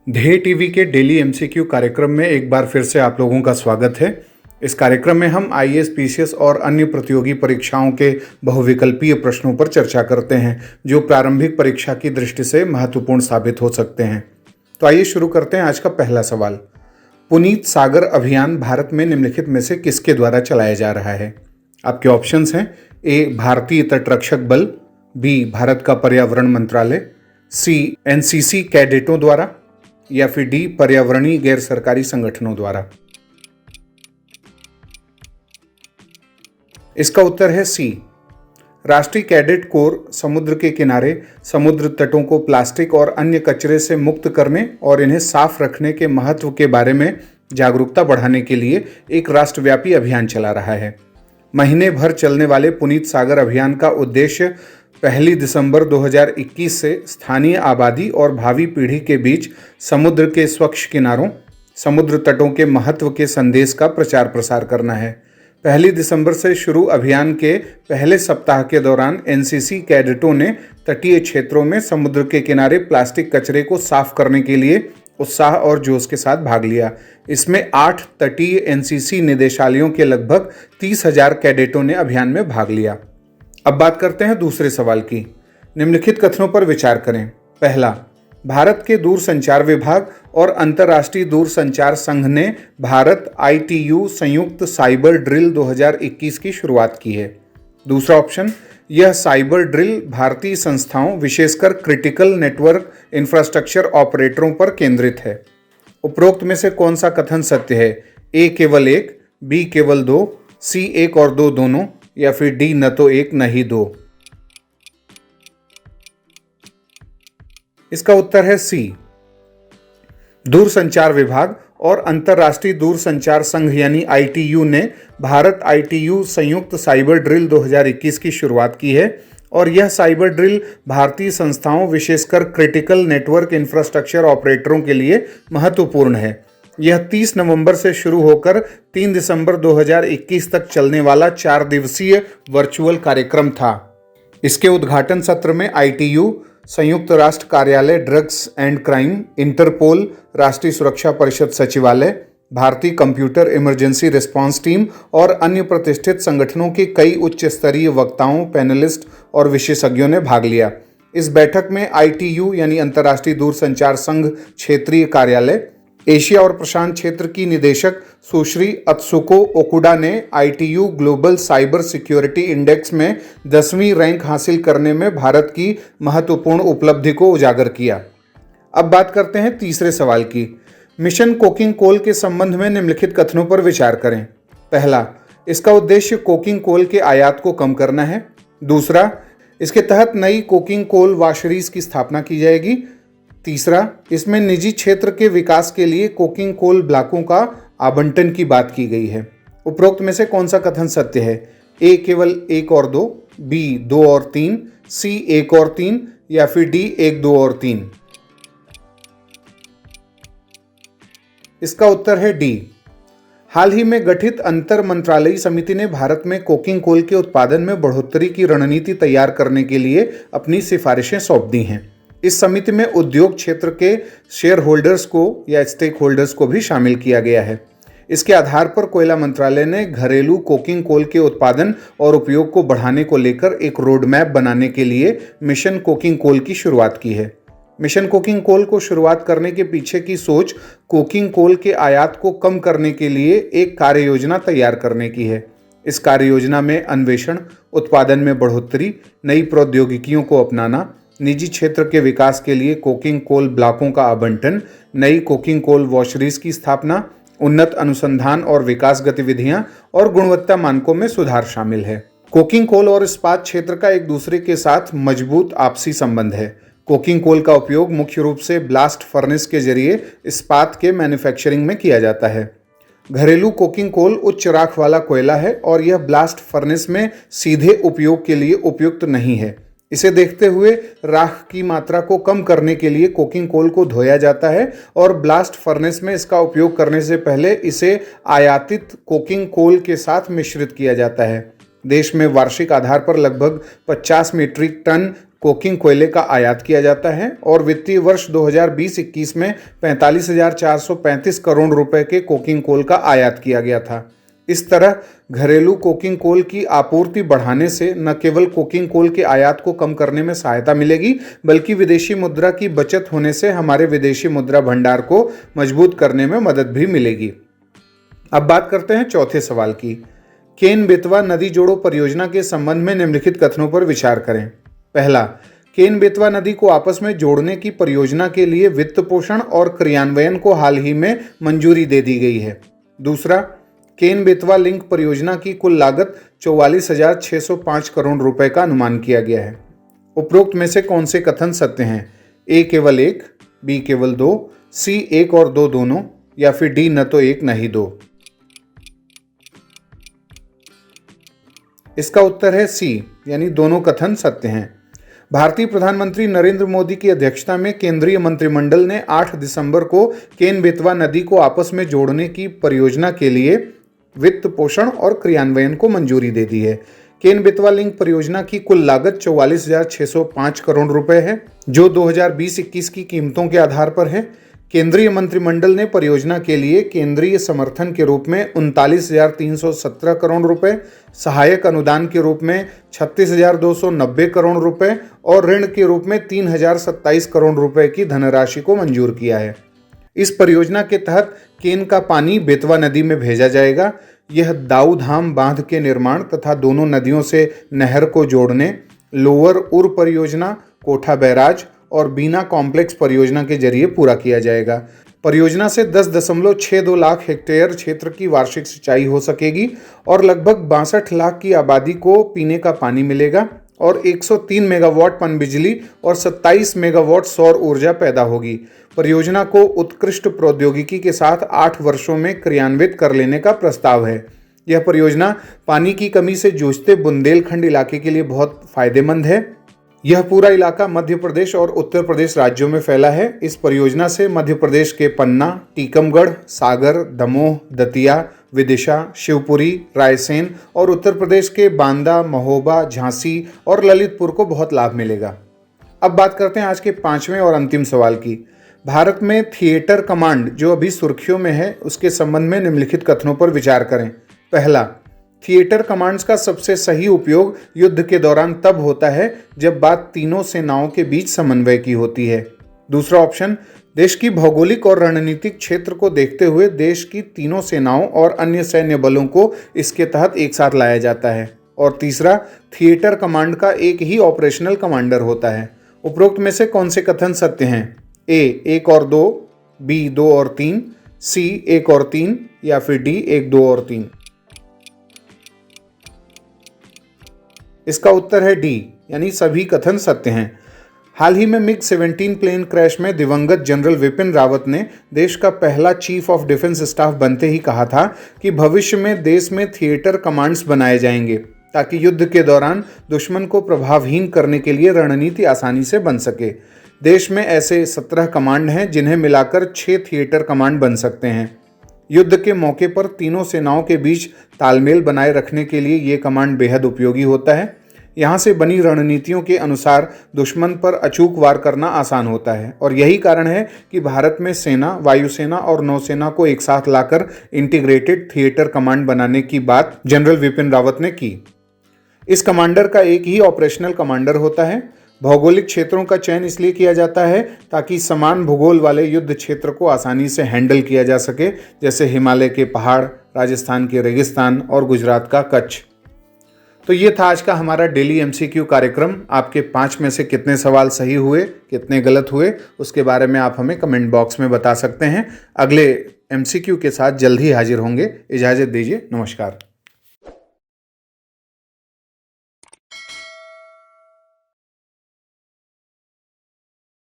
ध्येय टीवी के daily MCQ कार्यक्रम में एक बार फिर से आप लोगों का स्वागत है। इस कार्यक्रम में हम आईएएस, पीसीएस और अन्य प्रतियोगी परीक्षाओं के बहुविकल्पीय प्रश्नों पर चर्चा करते हैं जो प्रारंभिक परीक्षा की दृष्टि से महत्वपूर्ण साबित हो सकते हैं। तो आइए शुरू करते हैं आज का पहला सवाल। पुनीत सागर अभियान भारत में निम्नलिखित में से किसके द्वारा चलाया जा रहा है? आपके ऑप्शंस हैं ए भारतीय तटरक्षक बल, बी भारत का पर्यावरण मंत्रालय, सी एनसीसी कैडेटों द्वारा या फिर डी पर्यावरणीय गैर सरकारी संगठनों द्वारा। इसका उत्तर है सी। राष्ट्रीय कैडेट कोर समुद्र के किनारे समुद्र तटों को प्लास्टिक और अन्य कचरे से मुक्त करने और इन्हें साफ रखने के महत्व के बारे में जागरूकता बढ़ाने के लिए एक राष्ट्रव्यापी अभियान चला रहा है। महीने भर चलने वाले पुनीत सागर अभियान का उद्देश्य 1 दिसंबर 2021 से स्थानीय आबादी और भावी पीढ़ी के बीच समुद्र के स्वच्छ किनारों, समुद्र तटों के महत्व के संदेश का प्रचार प्रसार करना है। 1 दिसंबर से शुरू अभियान के पहले सप्ताह के दौरान एनसीसी कैडेटों ने तटीय क्षेत्रों में समुद्र के किनारे प्लास्टिक कचरे को साफ करने के लिए उत्साह और जोश के साथ भाग लिया। इसमें 8 तटीय एनसीसी निदेशालयों के लगभग 30,000 कैडेटों ने अभियान में भाग लिया। अब बात करते हैं दूसरे सवाल की। निम्नलिखित कथनों पर विचार करें। पहला, भारत के दूरसंचार विभाग और अंतर्राष्ट्रीय दूरसंचार संघ ने भारत ITU संयुक्त साइबर ड्रिल 2021 की शुरुआत की है। दूसरा ऑप्शन, यह साइबर ड्रिल भारतीय संस्थाओं विशेषकर क्रिटिकल नेटवर्क इंफ्रास्ट्रक्चर ऑपरेटरों पर केंद्रित है। उपरोक्त में से कौन सा कथन सत्य है? ए केवल 1, बी केवल 2, सी 1 और 2 दोनों या फिर डी न तो 1 न ही 2। इसका उत्तर है सी। दूरसंचार विभाग और अंतर्राष्ट्रीय दूरसंचार संघ यानी ITU ने भारत ITU संयुक्त साइबर ड्रिल 2021 की शुरुआत की है और यह साइबर ड्रिल भारतीय संस्थाओं विशेषकर क्रिटिकल नेटवर्क इंफ्रास्ट्रक्चर ऑपरेटरों के लिए महत्वपूर्ण है। यह 30 नवंबर से शुरू होकर 3 दिसंबर 2021 तक चलने वाला 4 दिवसीय वर्चुअल कार्यक्रम था। इसके उद्घाटन सत्र में ITU, संयुक्त राष्ट्र कार्यालय ड्रग्स एंड क्राइम, इंटरपोल, राष्ट्रीय सुरक्षा परिषद सचिवालय, भारतीय कंप्यूटर इमरजेंसी रिस्पांस टीम और अन्य प्रतिष्ठित संगठनों के कई उच्च स्तरीय वक्ताओं, पैनलिस्ट और विशेषज्ञों ने भाग लिया। इस बैठक में ITU यानी अंतर्राष्ट्रीय दूरसंचार संघ क्षेत्रीय कार्यालय, एशिया और प्रशांत क्षेत्र की निदेशक सुश्री अत्सुको ओकुडा ने ITU global cyber security index में 10वीं रैंक हासिल करने में भारत की महत्वपूर्ण उपलब्धि को उजागर किया। अब बात करते हैं तीसरे सवाल की। मिशन कोकिंग कोल के संबंध में निम्नलिखित कथनों पर विचार करें। पहला, इसका उद्देश्य कोकिंग कोल के आयात को कम करना है। दूसरा, इसके तहत नई कोकिंग कोल वाशरीज की स्थापना की जाएगी। तीसरा, इसमें निजी क्षेत्र के विकास के लिए कोकिंग कोल ब्लॉकों का आवंटन की बात की गई है। उपरोक्त में से कौन सा कथन सत्य है? ए केवल 1 और 2, बी 2 और 3, सी 1 और 3 या फिर डी 1, 2 और 3। इसका उत्तर है डी। हाल ही में गठित अंतर मंत्रालयी समिति ने भारत में कोकिंग कोल के उत्पादन में बढ़ोतरी की रणनीति तैयार करने के लिए अपनी सिफारिशें सौंप दी हैं। इस समिति में उद्योग क्षेत्र के शेयर होल्डर्स को या स्टेक होल्डर्स को भी शामिल किया गया है। इसके आधार पर कोयला मंत्रालय ने घरेलू कोकिंग कोल के उत्पादन और उपयोग को बढ़ाने को लेकर एक रोड मैप बनाने के लिए मिशन कोकिंग कोल की शुरुआत की है। मिशन कोकिंग कोल को शुरुआत करने के पीछे की सोच कोकिंग कोल के आयात को कम करने के लिए एक कार्य योजना तैयार करने की है। इस कार्य योजना में अन्वेषण, उत्पादन में बढ़ोतरी, नई प्रौद्योगिकियों को अपनाना, निजी क्षेत्र के विकास के लिए कोकिंग कोल ब्लॉकों का आवंटन, नई कोकिंग कोल वॉशरीज की स्थापना, उन्नत अनुसंधान और विकास गतिविधियां और गुणवत्ता मानकों में सुधार शामिल है। कोकिंग कोल और इस्पात क्षेत्र का एक दूसरे के साथ मजबूत आपसी संबंध है। कोकिंग कोल का उपयोग मुख्य रूप से ब्लास्ट फर्नेस के जरिए इस्पात के मैन्युफैक्चरिंग में किया जाता है। घरेलू कोकिंग कोल उच्च राख वाला कोयला है और यह ब्लास्ट फर्नेस में सीधे उपयोग के लिए उपयुक्त नहीं है। इसे देखते हुए राख की मात्रा को कम करने के लिए कोकिंग कोल को धोया जाता है और ब्लास्ट फर्नेस में इसका उपयोग करने से पहले इसे आयातित कोकिंग कोल के साथ मिश्रित किया जाता है। देश में वार्षिक आधार पर लगभग 50 मीट्रिक टन कोकिंग कोयले का आयात किया जाता है और वित्तीय वर्ष 2020-21 में 45,435 करोड़ रुपए के कोकिंग कोल का आयात किया गया था। इस तरह घरेलू कोकिंग कोल की आपूर्ति बढ़ाने से न केवल कोकिंग कोल के आयात को कम करने में सहायता मिलेगी, बल्कि विदेशी मुद्रा की बचत होने से हमारे विदेशी मुद्रा भंडार को मजबूत करने में मदद भी मिलेगी। अब बात करते हैं चौथे सवाल की। केन बेतवा नदी जोड़ो परियोजना के संबंध में निम्नलिखित कथनों पर विचार करें। पहला, केन बेतवा नदी को आपस में जोड़ने की परियोजना के लिए वित्त पोषण और क्रियान्वयन को हाल ही में मंजूरी दे दी गई है। दूसरा, केन बेतवा लिंक परियोजना की कुल लागत 44,605 करोड़ रुपए का अनुमान किया गया है। उपरोक्त में से कौन से कथन सत्य हैं? ए केवल एक, बी केवल दो, सी एक और दो दोनों, या फिर डी न तो एक न ही दो। इसका उत्तर है सी, यानी दोनों कथन सत्य हैं। भारतीय प्रधानमंत्री नरेंद्र मोदी की अध्यक्षता में केंद्रीय मंत्रिमंडल ने 8 दिसंबर को केन बेतवा नदी को आपस में जोड़ने की परियोजना के लिए वित्त पोषण और क्रियान्वयन को मंजूरी दे दी है। केन बेतवा लिंक परियोजना की कुल लागत 44,605 करोड़ रुपए है, जो 2020-21 की कीमतों के आधार पर है। केंद्रीय मंत्रिमंडल ने परियोजना के लिए केंद्रीय समर्थन के रूप में 39,317 करोड़ रुपए, सहायक अनुदान के रूप में 36,290 करोड़ रुपए और ऋण के रूप में 3,027 करोड़ रुपए की धनराशि को मंजूर किया है। इस परियोजना के तहत केन का पानी बेतवा नदी में भेजा जाएगा। यह दाऊ धाम बांध के निर्माण तथा दोनों नदियों से नहर को जोड़ने, लोअर उर परियोजना, कोठा बैराज और बीना कॉम्प्लेक्स परियोजना के जरिए पूरा किया जाएगा। परियोजना से 10.62 लाख हेक्टेयर क्षेत्र की वार्षिक सिंचाई हो सकेगी और लगभग 62 लाख की आबादी को पीने का पानी मिलेगा और 103 मेगावाट पनबिजली और 27 मेगावाट सौर ऊर्जा पैदा होगी। परियोजना को उत्कृष्ट प्रौद्योगिकी के साथ 8 वर्षों में क्रियान्वित कर लेने का प्रस्ताव है। यह परियोजना पानी की कमी से जूझते बुंदेलखंड इलाके के लिए बहुत फायदेमंद है। यह पूरा इलाका मध्य प्रदेश और उत्तर प्रदेश राज्यों में फैला है। इस परियोजना से मध्य प्रदेश के पन्ना, टीकमगढ़, सागर, दमोह, दतिया, विदिशा, शिवपुरी, रायसेन और उत्तर प्रदेश के बांदा, महोबा, झांसी और ललितपुर को बहुत लाभ मिलेगा। अब बात करते हैं आज के 5वें और अंतिम सवाल की। भारत में थिएटर कमांड जो अभी सुर्खियों में है, उसके संबंध में निम्नलिखित कथनों पर विचार करें। पहला, थिएटर कमांड्स का सबसे सही उपयोग युद्ध के दौरान तब होता है जब बात तीनों सेनाओं के बीच समन्वय की होती है। दूसरा ऑप्शन, देश की भौगोलिक और रणनीतिक क्षेत्र को देखते हुए देश की तीनों सेनाओं और अन्य सैन्य बलों को इसके तहत एक साथ लाया जाता है। और तीसरा, थिएटर कमांड का एक ही ऑपरेशनल कमांडर होता है। उपरोक्त में से कौन से कथन सत्य हैं? ए 1 और 2, बी 2 और 3, सी 1 और 3, या फिर डी 1, 2 और 3। इसका उत्तर है डी, यानी सभी कथन सत्य हैं। हाल ही में मिग-17 प्लेन क्रैश में दिवंगत जनरल विपिन रावत ने देश का पहला चीफ ऑफ डिफेंस स्टाफ बनते ही कहा था कि भविष्य में देश में थिएटर कमांड्स बनाए जाएंगे ताकि युद्ध के दौरान दुश्मन को प्रभावहीन करने के लिए रणनीति आसानी से बन सके। देश में ऐसे 17 कमांड हैं जिन्हें मिलाकर 6 थिएटर कमांड बन सकते हैं। युद्ध के मौके पर तीनों सेनाओं के बीच तालमेल बनाए रखने के लिए ये कमांड बेहद उपयोगी होता है। यहाँ से बनी रणनीतियों के अनुसार दुश्मन पर अचूक वार करना आसान होता है और यही कारण है कि भारत में सेना, वायुसेना और नौसेना को एक साथ लाकर इंटीग्रेटेड थिएटर कमांड बनाने की बात जनरल विपिन रावत ने की। इस कमांडर का एक ही ऑपरेशनल कमांडर होता है। भौगोलिक क्षेत्रों का चयन इसलिए किया जाता है ताकि समान भूगोल वाले युद्ध क्षेत्र को आसानी से हैंडल किया जा सके, जैसे हिमालय के पहाड़, राजस्थान के रेगिस्तान और गुजरात का कच्छ। तो ये था आज का हमारा डेली एमसीक्यू कार्यक्रम। आपके 5 में से कितने सवाल सही हुए, कितने गलत हुए, उसके बारे में आप हमें कमेंट बॉक्स में बता सकते हैं। अगले एमसीक्यू के साथ जल्द ही हाजिर होंगे। इजाज़त दीजिए, नमस्कार।